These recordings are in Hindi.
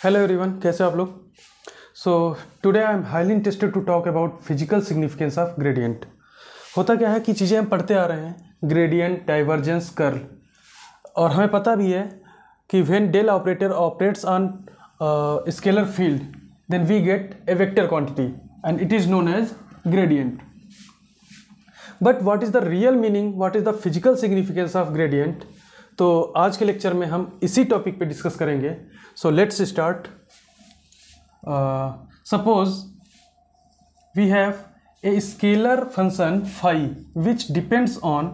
हेलो एवरीवन, कैसे हो आप लोग। So today I am highly interested to talk about physical significance of gradient. होता क्या है कि चीज़ें हम पढ़ते आ रहे हैं, ग्रेडियंट, डाइवर्जेंस, कर्ल, और हमें पता भी है कि when del operator operates on scalar field then we get a vector quantity and it is known as gradient. But what is the real meaning, what is the physical significance of gradient, तो आज के लेक्चर में हम इसी टॉपिक पे डिस्कस करेंगे। So let's start. Suppose we have a scalar function phi which depends on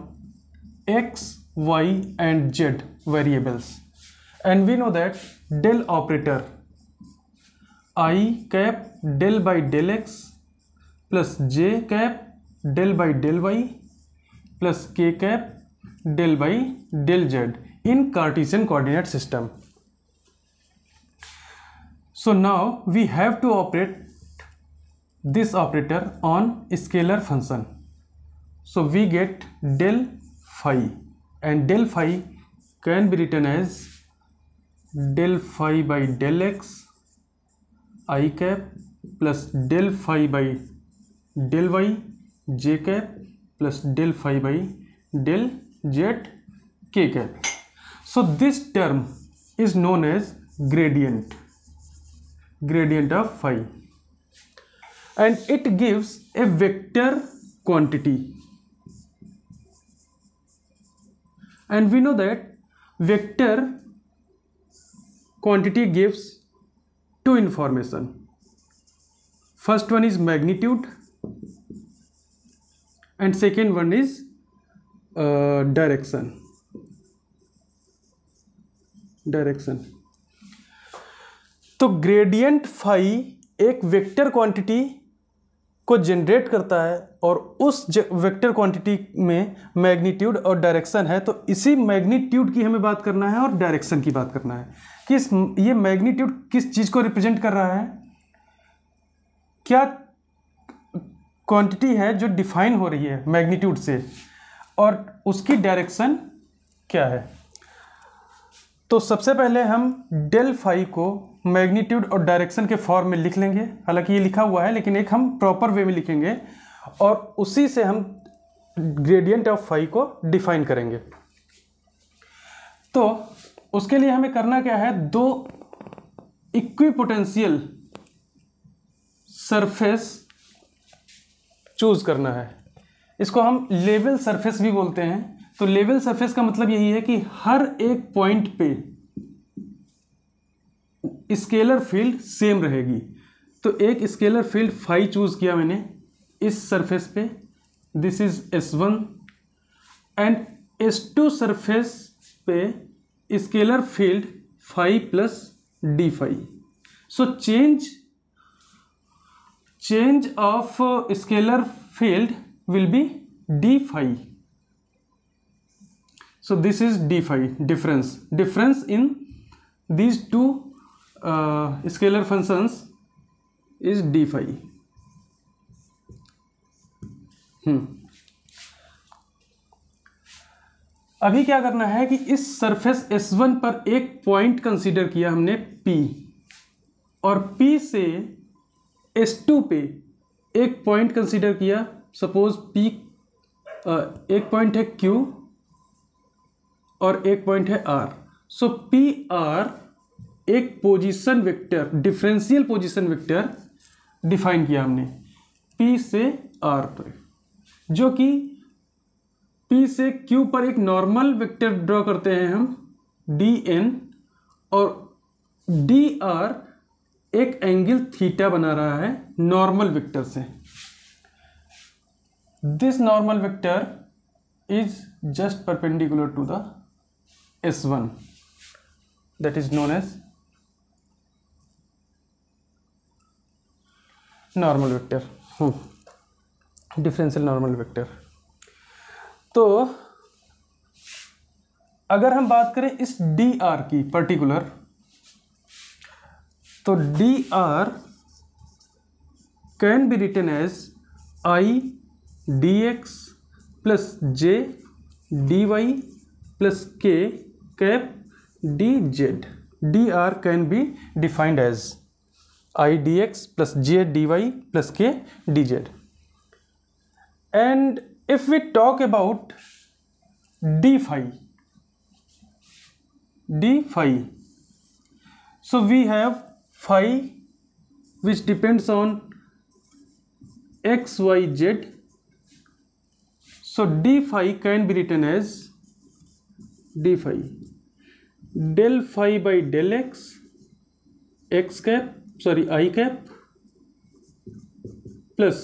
x, y and z variables, and we know that del operator I cap del by del x plus j cap del by del y plus k cap del by del z in Cartesian coordinate system. So now we have to operate this operator on scalar function. So we get del phi, and del phi can be written as del phi by del x I cap plus del phi by del y j cap plus del phi by del z k cap. So this term is known as gradient of phi, and it gives a vector quantity, and we know that vector quantity gives two information. First one is magnitude and second one is direction. तो ग्रेडियंट फाई एक वेक्टर क्वांटिटी को जनरेट करता है, और उस वेक्टर क्वांटिटी में मैग्नीट्यूड और डायरेक्शन है। तो इसी मैग्नीट्यूड की हमें बात करना है और डायरेक्शन की बात करना है कि ये मैग्नीट्यूड किस चीज़ को रिप्रेजेंट कर रहा है, क्या क्वांटिटी है जो डिफाइन हो रही है मैग्नीट्यूड से, और उसकी डायरेक्शन क्या है। तो सबसे पहले हम डेल फाई को मैग्नीट्यूड और डायरेक्शन के फॉर्म में लिख लेंगे। हालांकि ये लिखा हुआ है, लेकिन एक हम प्रॉपर वे में लिखेंगे और उसी से हम ग्रेडियंट ऑफ फाई को डिफाइन करेंगे। तो उसके लिए हमें करना क्या है, दो इक्विपोटेंशियल सरफेस चूज करना है। इसको हम लेवल सरफेस भी बोलते हैं। तो लेवल सरफेस का मतलब यही है कि हर एक पॉइंट पे स्केलर फील्ड सेम रहेगी। तो एक स्केलर फील्ड फाई चूज किया मैंने इस सरफेस पे, this is S1, and S2 surface पे scalar field phi plus d phi. So change of scalar field will be d phi. So this is d phi, difference in these two scalar functions is d phi. अभी क्या करना है कि इस सरफेस S1 पर एक पॉइंट कंसीडर किया हमने P, और P से S2 पे एक पॉइंट कंसीडर किया। सपोज P एक पॉइंट है Q और एक पॉइंट है R। सो पी आर एक position vector, differential position vector define किया हमने P से R पर, जो कि P से Q पर एक नॉर्मल वेक्टर ड्रॉ करते हैं हम dn, और dr एक एंगल थीटा बना रहा है नॉर्मल वेक्टर से। This normal vector is just perpendicular to the S1, that is known as normal vector, differential normal vector। तो अगर हम बात करें इस dr की पर्टिकुलर, तो dr can be written as I dx plus j dy plus k cap D Z. dr can be defined as I dx plus j dy plus k dz. And if we talk about d phi, so we have phi which depends on x, y, z. So d phi can be written as d phi del phi by del x, I cap, plus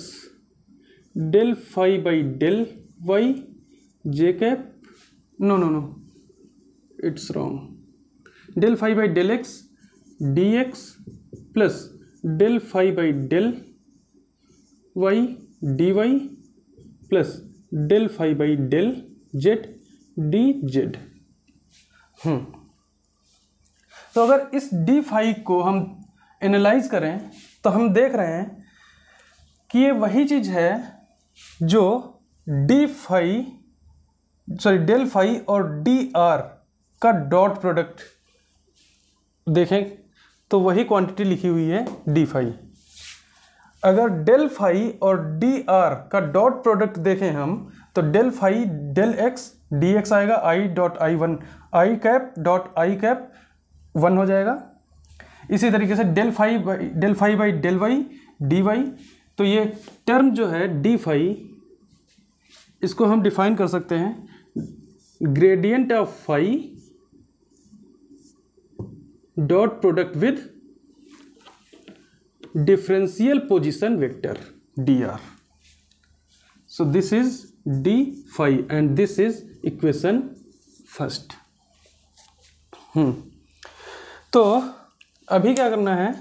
del phi by del y, j cap. No, it's wrong. Del phi by del x dx plus del phi by del y dy plus del phi by del z dz. तो अगर इस डी फाई को हम एनालाइज करें तो हम देख रहे हैं कि ये वही चीज़ है जो डेल फाई और डी आर का डॉट प्रोडक्ट देखें तो वही क्वांटिटी लिखी हुई है डी फाई। अगर डेल फाई और डी आर का डॉट प्रोडक्ट देखें हम तो del phi del x d x आएगा, i dot i one, i cap dot i cap 1 हो जाएगा। इसी तरीके से del phi by del y d y. तो ये टर्म जो है डी फाई, इसको हम डिफाइन कर सकते हैं gradient of phi dot product with differential position vector d r. So this is d phi and this is equation first. तो अभी क्या करना है,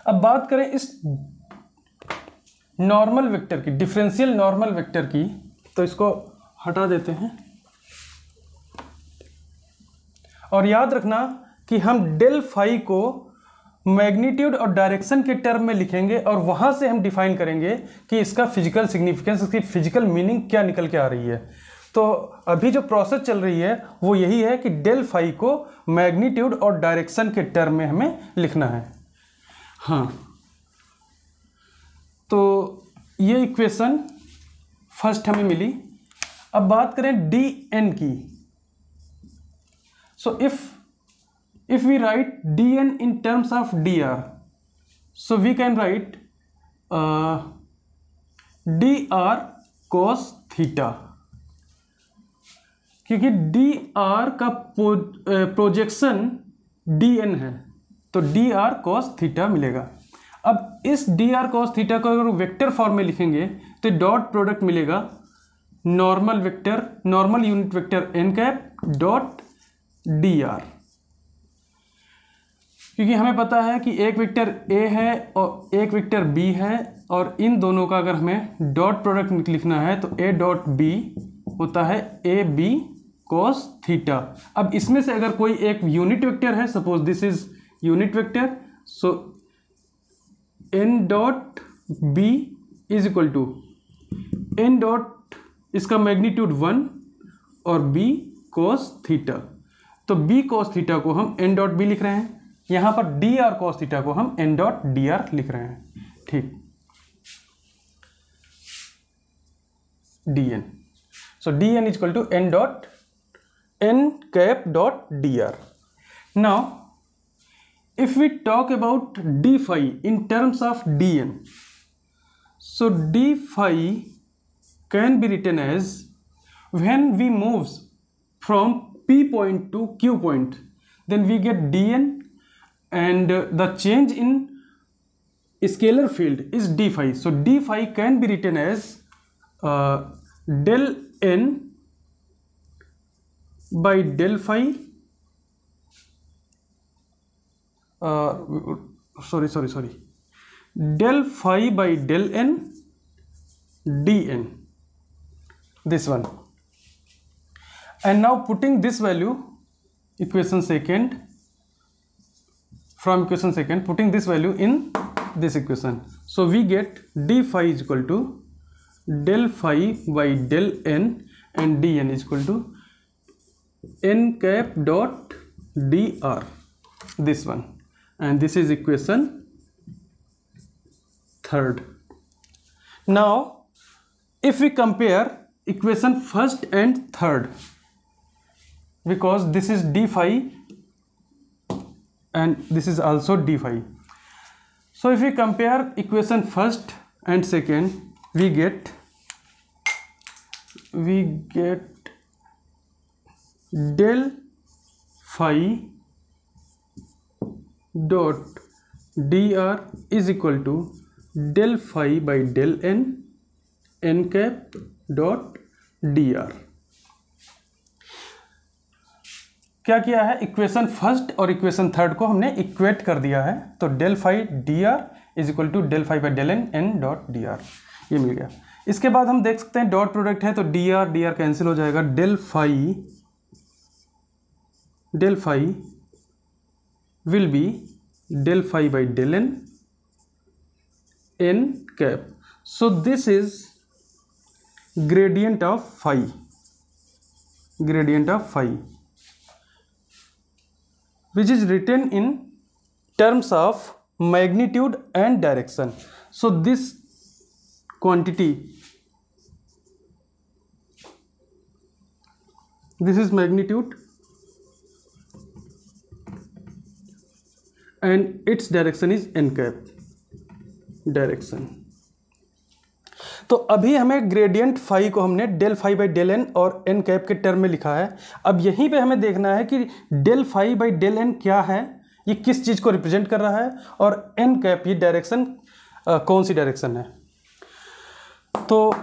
अब बात करें इस नॉर्मल वेक्टर की, डिफरेंशियल नॉर्मल वेक्टर की, तो इसको हटा देते हैं और याद रखना कि हम डेल फाई को मैग्नीट्यूड और डायरेक्शन के टर्म में लिखेंगे और वहां से हम डिफाइन करेंगे कि इसका फिजिकल सिग्निफिकेंस, इसकी फिजिकल मीनिंग क्या निकल के आ रही है। तो अभी जो प्रोसेस चल रही है वो यही है कि डेल फाई को मैग्नीट्यूड और डायरेक्शन के टर्म में हमें लिखना है। हाँ, तो ये इक्वेशन फर्स्ट हमें मिली। अब बात करें डी एन की। सो if we write dn in terms of dr, so we can write dr cos theta, क्योंकि dr का प्रोजेक्शन dn है तो dr cos थीटा मिलेगा। अब इस dr cos थीटा को अगर वेक्टर फॉर्म में लिखेंगे तो डॉट प्रोडक्ट मिलेगा normal unit vector n cap dot dr, क्योंकि हमें पता है कि एक वेक्टर a है और एक वेक्टर b है और इन दोनों का अगर हमें डॉट प्रोडक्ट लिखना है तो a डॉट b होता है a b cos थीटा। अब इसमें से अगर कोई एक यूनिट वेक्टर है, suppose this is unit vector, so n dot b is equal to n dot इसका मैग्नीट्यूड 1 और b cos थीटा। तो b cos थीटा को हम n डॉट b लिख रहे हैं, यहाँ पर डी आर कॉस थीटा को हम एन डॉट डी आर लिख रहे हैं। ठीक, d n, so d n is equal to n dot n cap dot d r. Now if we talk about d phi in terms of d n, so d phi can be written as when we moves from p point to q point, then we get d n and the change in scalar field is d phi. So d phi can be written as del n by del phi del phi by del n dn, this one. And now putting this value, equation second, from equation second, putting this value in this equation, so we get d phi is equal to del phi by del n and dn is equal to n cap dot dr, this one, and this is equation third. Now if we compare equation first and third, because this is d phi and this is also d phi, so if we compare equation first and second, we get del phi dot dr is equal to del phi by del n cap dot dr. क्या किया है, इक्वेशन फर्स्ट और इक्वेशन थर्ड को हमने इक्वेट कर दिया है, तो del phi d r is equal to del phi by del n dot d r, ये मिल गया। इसके बाद हम देख सकते हैं डॉट प्रोडक्ट है तो डी आर कैंसिल हो जाएगा, del phi will be del phi by del n cap. So this is gradient of phi, which is written in terms of magnitude and direction. So this quantity, this is magnitude and its direction is n cap direction. तो अभी हमें ग्रेडियंट फाई को हमने del phi by del n और एन कैप के टर्म में लिखा है। अब यहीं पे हमें देखना है कि del phi by del n क्या है, ये किस चीज़ को रिप्रेजेंट कर रहा है, और एन कैप ये डायरेक्शन कौन सी डायरेक्शन है। तो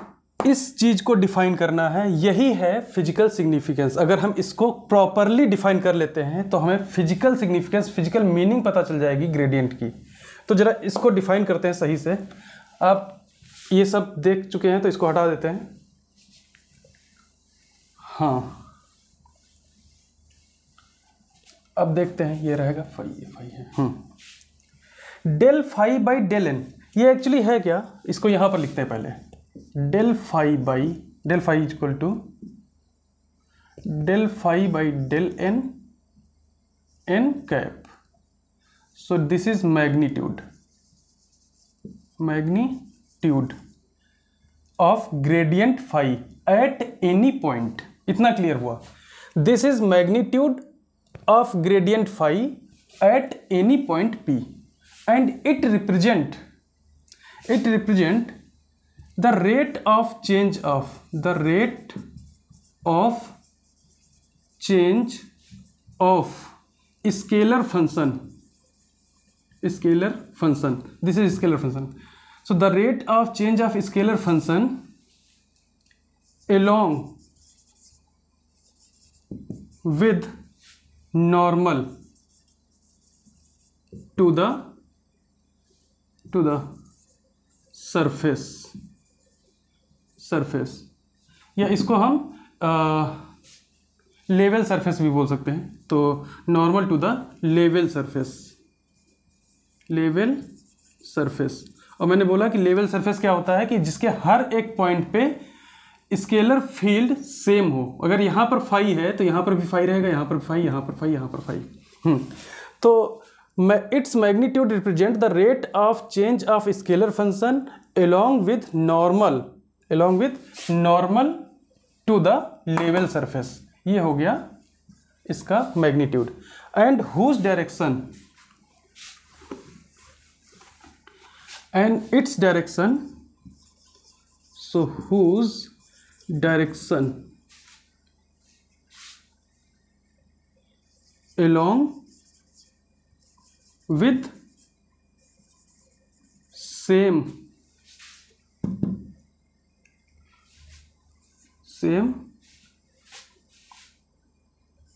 इस चीज़ को डिफाइन करना है, यही है फिजिकल सिग्निफिकेंस। अगर हम इसको प्रॉपरली डिफाइन कर लेते हैं तो हमें फिजिकल सिग्निफिकेंस, फिजिकल मीनिंग पता चल जाएगी ग्रेडियंट की। तो ज़रा इसको डिफाइन करते हैं सही से। आप ये सब देख चुके हैं तो इसको हटा देते हैं। हाँ, अब देखते हैं, ये रहेगा फाई, ये फाई है। Del phi by del n, ये एक्चुअली है क्या, इसको यहाँ पर लिखते हैं पहले। Del phi is equal to del phi by del n cap. So this is magnitude of gradient phi at any point। इतना क्लियर हुआ। This is magnitude of gradient phi at any point P and it represent the rate of change of scalar function। This is scalar function। So the rate of change of scalar function along with normal to the surface, या इसको हम लेवल सरफेस भी बोल सकते हैं। तो normal to the level surface. और मैंने बोला कि लेवल सरफेस क्या होता है कि जिसके हर एक पॉइंट पे स्केलर फील्ड सेम हो। अगर यहाँ पर फाई है तो यहाँ पर भी फाई रहेगा, यहाँ पर फाई, यहाँ पर फाई, यहाँ पर फाई। तो its magnitude represent the rate of change of scalar function along with normal to the level surface। ये हो गया इसका magnitude. And whose direction and its direction, so whose direction along with same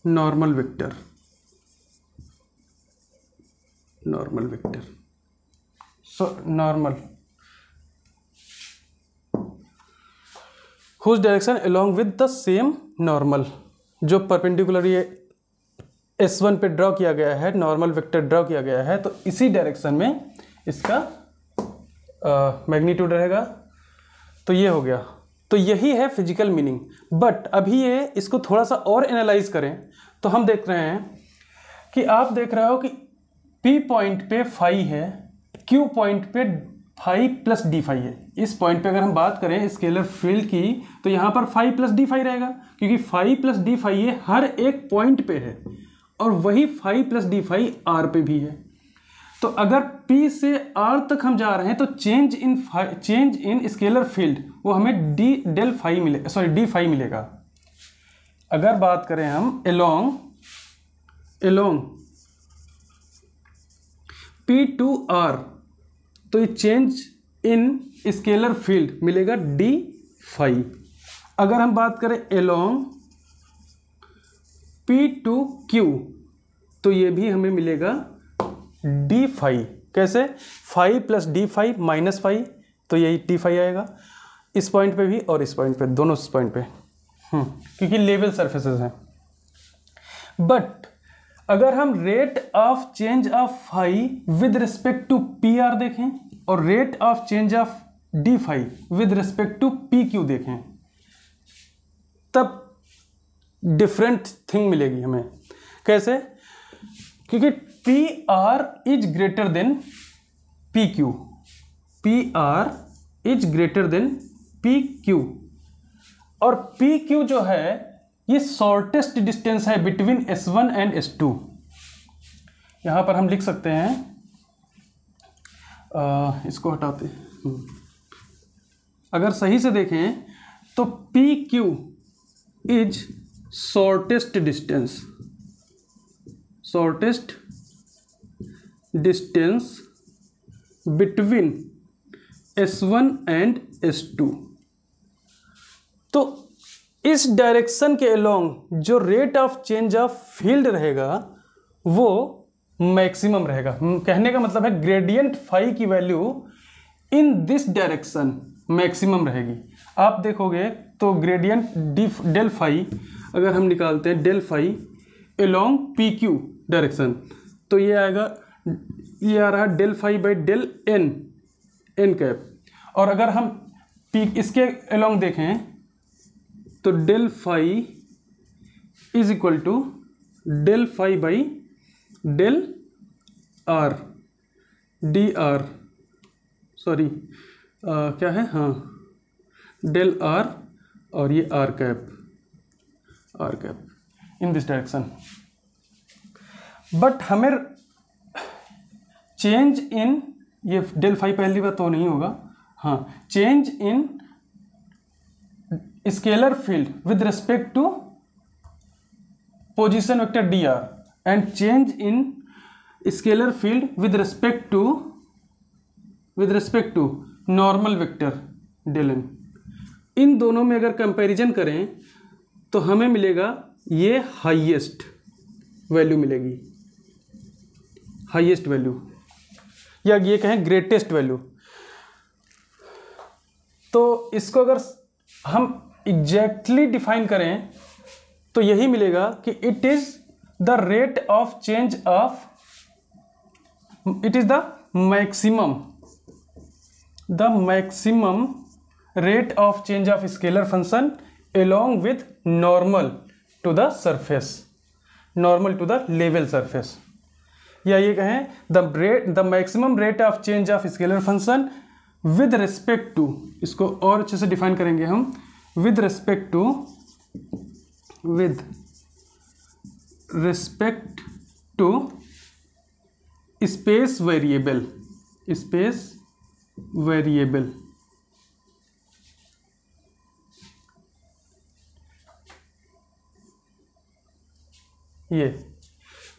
normal vector, so normal whose direction along with the same normal, जो परपेंडिकुलर ये S1 पे ड्रॉ किया गया है, नॉर्मल वेक्टर ड्रॉ किया गया है, तो इसी डायरेक्शन में इसका मैग्नीट्यूड रहेगा। तो ये हो गया। तो यही है फिजिकल मीनिंग। बट अभी ये इसको थोड़ा सा और एनालाइज करें तो हम देख रहे हैं कि आप देख रहे हो कि P पॉइंट पे फाई है, Q पॉइंट पे फाई प्लस डी फाई है। इस पॉइंट पे अगर हम बात करें स्केलर फील्ड की तो यहाँ पर फाई प्लस डी फाई रहेगा, क्योंकि फाई प्लस डी फाई ये हर एक पॉइंट पे है, और वही phi plus d phi r पे भी है। तो अगर P से R तक हम जा रहे हैं तो चेंज इन स्केलर फील्ड वो हमें डी फाई मिलेगा। अगर बात करें हम एलोंग P टू R तो ये चेंज इन स्केलर फील्ड मिलेगा डी फाई। अगर हम बात करें एलोंग P टू Q तो ये भी हमें मिलेगा डी फाई। कैसे? Phi plus d phi minus phi, तो यही डी फाई आएगा इस पॉइंट पे भी और इस पॉइंट पे, दोनों इस पॉइंट पे, क्योंकि लेवल सरफेसेस हैं। बट अगर हम rate of change of phi with respect to p r देखें और rate of change of d phi with respect to p q देखें, तब डिफरेंट थिंग मिलेगी हमें। कैसे? क्योंकि p r is greater than p q, p r is greater than p q, और पी क्यू जो है ये शॉर्टेस्ट डिस्टेंस है बिटवीन S1 एंड S2। यहां पर हम लिख सकते हैं, इसको हटाते हैं, अगर सही से देखें तो P Q is shortest distance between S1 and S2। तो इस डायरेक्शन के अलोंग जो rate of change of field रहेगा वो मैक्सिमम रहेगा। कहने का मतलब है ग्रेडियंट फाई की value in this direction maximum रहेगी। आप देखोगे तो ग्रेडियंट डेल फाई अगर हम निकालते हैं del phi along p q direction, तो ये आएगा, ये आ रहा है del phi by del n cap. और अगर हम पी इसके अलोंग देखें तो del phi is equal to del phi by del r d r, sorry क्या है, हाँ डेल आर, और ये r cap in this direction. But हमें चेंज इन, ये डेल फाई पहली बार तो नहीं होगा, हाँ, change in scalar field with respect to position vector d r and change in scalar field with respect to normal vector del n, इन दोनों में अगर कंपैरिजन करें तो हमें मिलेगा ये हाईएस्ट वैल्यू मिलेगी, हाईएस्ट वैल्यू, या ये कहें ग्रेटेस्ट वैल्यू। तो इसको अगर हम एग्जैक्टली डिफाइन करें तो यही मिलेगा कि it is the rate of change of, it is the maximum rate of change of scalar function along with normal to the surface, normal to the level surface, या ये कहें the maximum rate of change of scalar function with respect to, इसको और अच्छे से डिफाइन करेंगे हम, with respect to space variable, ये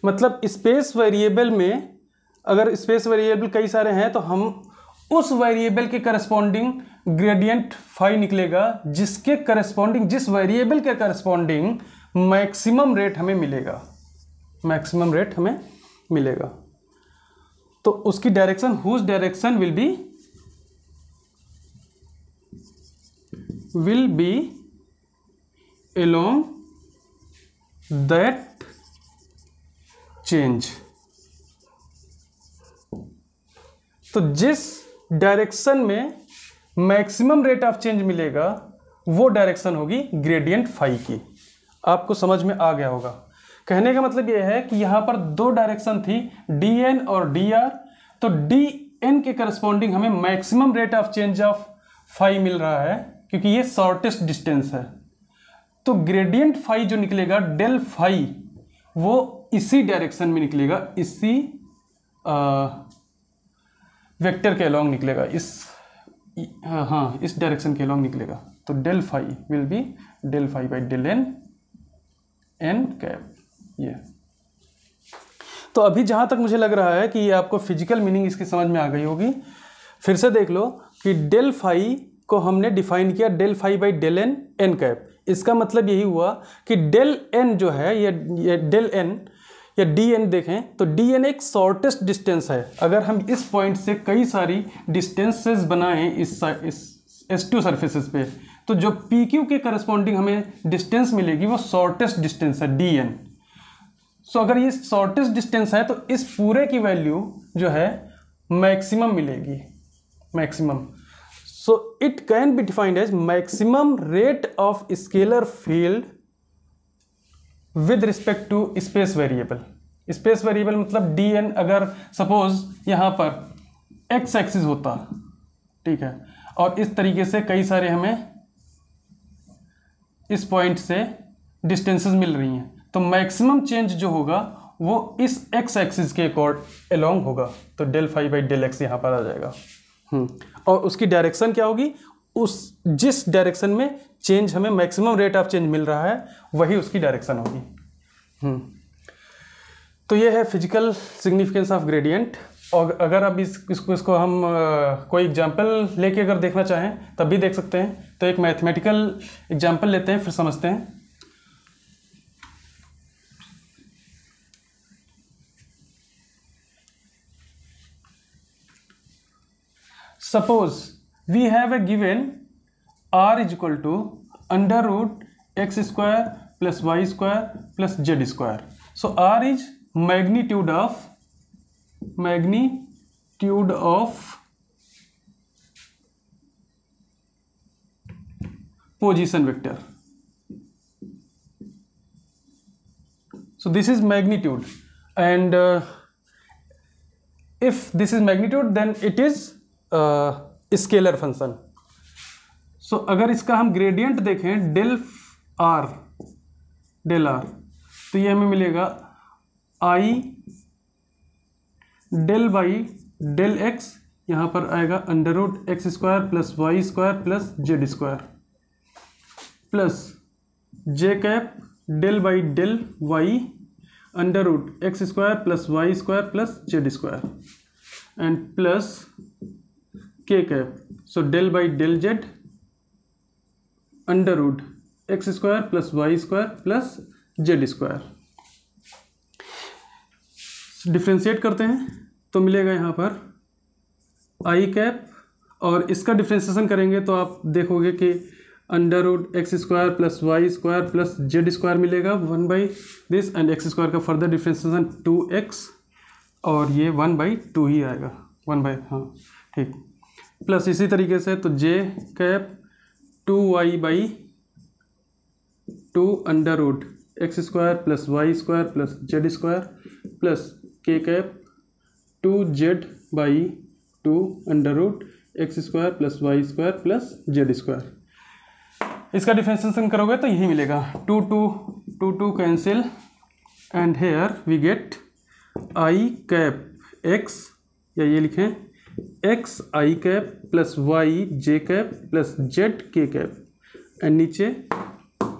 मतलब स्पेस वेरिएबल में, अगर स्पेस वेरिएबल कई सारे हैं तो हम उस वेरिएबल के करस्पॉन्डिंग ग्रेडियंट फाई निकलेगा जिसके करस्पॉन्डिंग, जिस वेरिएबल के करस्पॉन्डिंग मैक्सिमम रेट हमें मिलेगा, तो उसकी direction, whose direction will be along that change. तो जिस डायरेक्शन में मैक्सिमम रेट ऑफ चेंज मिलेगा वो डायरेक्शन होगी ग्रेडियंट फाई की। आपको समझ में आ गया होगा। कहने का मतलब ये है कि यहाँ पर दो डायरेक्शन थी, डी एन और डी आर। तो डी एन के करस्पॉन्डिंग हमें maximum rate of change of phi मिल रहा है, क्योंकि ये शॉर्टेस्ट डिस्टेंस है। तो ग्रेडियंट फाई जो निकलेगा डेल फाई, वो इसी डायरेक्शन में निकलेगा, इसी वेक्टर के अलॉन्ग निकलेगा, इस डायरेक्शन के अलॉन्ग निकलेगा। तो del phi will be del phi by del n n cap. ये तो अभी जहाँ तक मुझे लग रहा है कि ये आपको फिजिकल मीनिंग इसकी समझ में आ गई होगी। फिर से देख लो कि डेल फाई को हमने डिफाइन किया del phi by del n n cap. इसका मतलब यही हुआ कि डेल एन जो है, ये डेल एन या डी एन देखें तो डी एन एक शॉर्टेस्ट डिस्टेंस है। अगर हम इस पॉइंट से कई सारी डिस्टेंसेस बनाएं इस S2 सर्फेसेस पे, तो जो पी क्यू के करस्पॉन्डिंग हमें डिस्टेंस मिलेगी वो शॉर्टेस्ट डिस्टेंस है डी एन। सो अगर ये शॉर्टेस्ट डिस्टेंस है तो इस पूरे की वैल्यू जो है मैक्सिमम मिलेगी, maximum. So it can be defined as maximum rate of scalar field with respect to space variable. Space variable मतलब डी एन, अगर सपोज यहाँ पर एक्स एक्सिस होता, ठीक है, और इस तरीके से कई सारे हमें इस पॉइंट से डिस्टेंसेस मिल रही हैं, तो मैक्सिमम चेंज जो होगा वो इस एक्स एक्सिस के अलोंग होगा। तो del phi by del x यहाँ पर आ जाएगा। और उसकी डायरेक्शन क्या होगी, उस जिस डायरेक्शन में चेंज हमें मैक्सिमम रेट ऑफ चेंज मिल रहा है वही उसकी डायरेक्शन होगी। तो ये है फिजिकल सिग्निफिकेंस ऑफ ग्रेडियंट। और अगर अब इसको हम कोई एग्जांपल लेके अगर देखना चाहें तब भी देख सकते हैं। तो एक मैथमेटिकल एग्जांपल लेते हैं, फिर समझते हैं। Suppose we have a given r is equal to under root x square plus y square plus z square. So r is magnitude of position vector. So this is magnitude, and if this is magnitude then it is scalar function. So अगर इसका हम ग्रेडियंट देखें डेल आर, तो ये हमें मिलेगा i del by del x, यहाँ पर आएगा under root x square plus y square plus z square plus j cap del by del y under root x square plus y square plus z square and plus k cap, so del by del z under root x square plus y square plus z square। Differentiate करते हैं तो मिलेगा यहाँ पर i कैप, और इसका डिफ्रेंशिएशन करेंगे तो आप देखोगे कि under root x square plus y square plus z square मिलेगा 1 by this, and x square का फर्दर डिफ्रेंशिएशन 2x, और ये 1/2 ही आएगा, 1 बाई, हाँ ठीक, प्लस इसी तरीके से तो j cap 2y by 2 under root x square plus y square plus z square plus k cap 2z by 2 under root x square plus y square plus z square. इसका डिफरेंशिएशन करोगे तो यही मिलेगा, 2 cancel, and here we get i cap x, या ये लिखें x i cap plus y j cap plus z k cap, and नीचे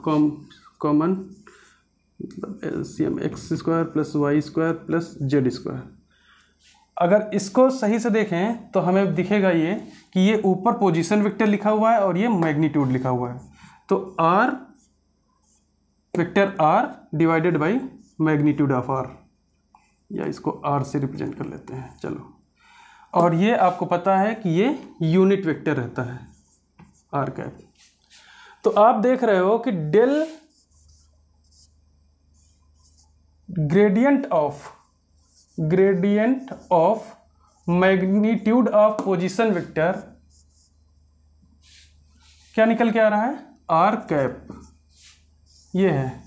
कॉमन मतलब LCM x square plus y square plus z square. अगर इसको सही से देखें तो हमें दिखेगा ये कि ये ऊपर पोजीशन वेक्टर लिखा हुआ है और ये मैग्नीट्यूड लिखा हुआ है। तो r vector r divided by magnitude of r, या इसको आर से रिप्रेजेंट कर लेते हैं, चलो। और ये आपको पता है कि ये यूनिट वेक्टर रहता है आर कैप। तो आप देख रहे हो कि del gradient of magnitude of position vector क्या निकल के आ रहा है, आर कैप, ये है।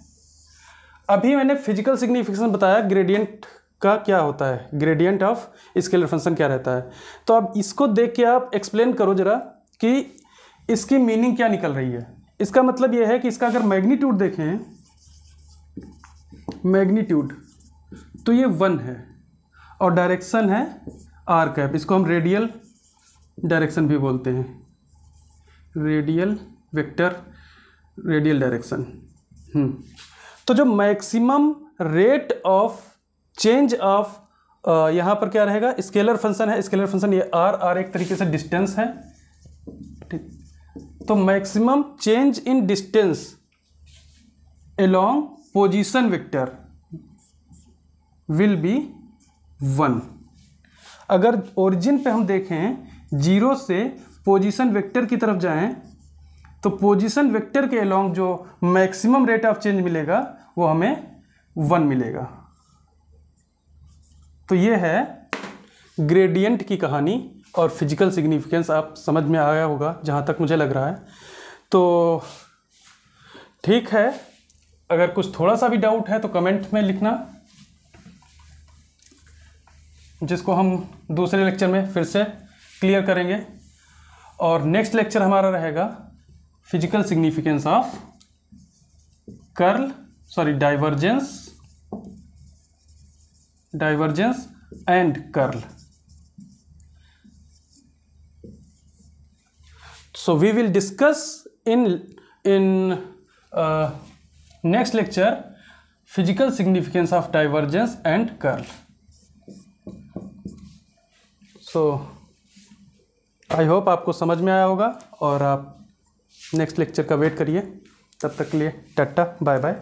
अभी मैंने फिजिकल सिग्निफिकेशन बताया ग्रेडियंट का क्या होता है, ग्रेडियंट ऑफ स्केलर फंक्शन क्या रहता है। तो अब इसको देख के आप एक्सप्लेन करो जरा कि इसकी मीनिंग क्या निकल रही है। इसका मतलब ये है कि इसका अगर मैग्नीट्यूड देखें, मैग्नीट्यूड तो ये 1 है और डायरेक्शन है आर कैप, इसको हम रेडियल डायरेक्शन भी बोलते हैं, रेडियल वेक्टर, रेडियल डायरेक्शन। तो जो maximum rate of change of यहाँ पर क्या रहेगा, स्केलर फंक्शन है, स्केलर फंक्शन ये आर एक तरीके से डिस्टेंस है, ठीक। तो maximum change in distance along position vector will be 1। अगर ओरिजिन पे हम देखें 0 से पोजीशन वेक्टर की तरफ जाएं तो पोजीशन वेक्टर के अलोंग जो मैक्सिमम रेट ऑफ चेंज मिलेगा वो हमें 1 मिलेगा। तो ये है ग्रेडियंट की कहानी और फिजिकल सिग्निफिकेंस आप समझ में आया होगा जहाँ तक मुझे लग रहा है। तो ठीक है, अगर कुछ थोड़ा सा भी डाउट है तो कमेंट में लिखना, जिसको हम दूसरे लेक्चर में फिर से क्लियर करेंगे। और नेक्स्ट लेक्चर हमारा रहेगा physical significance of divergence and curl. So we will discuss in next lecture physical significance of divergence and curl. So I hope आपको समझ में आया होगा और आप नेक्स्ट लेक्चर का वेट करिए। तब तक के लिए टाटा बाय बाय।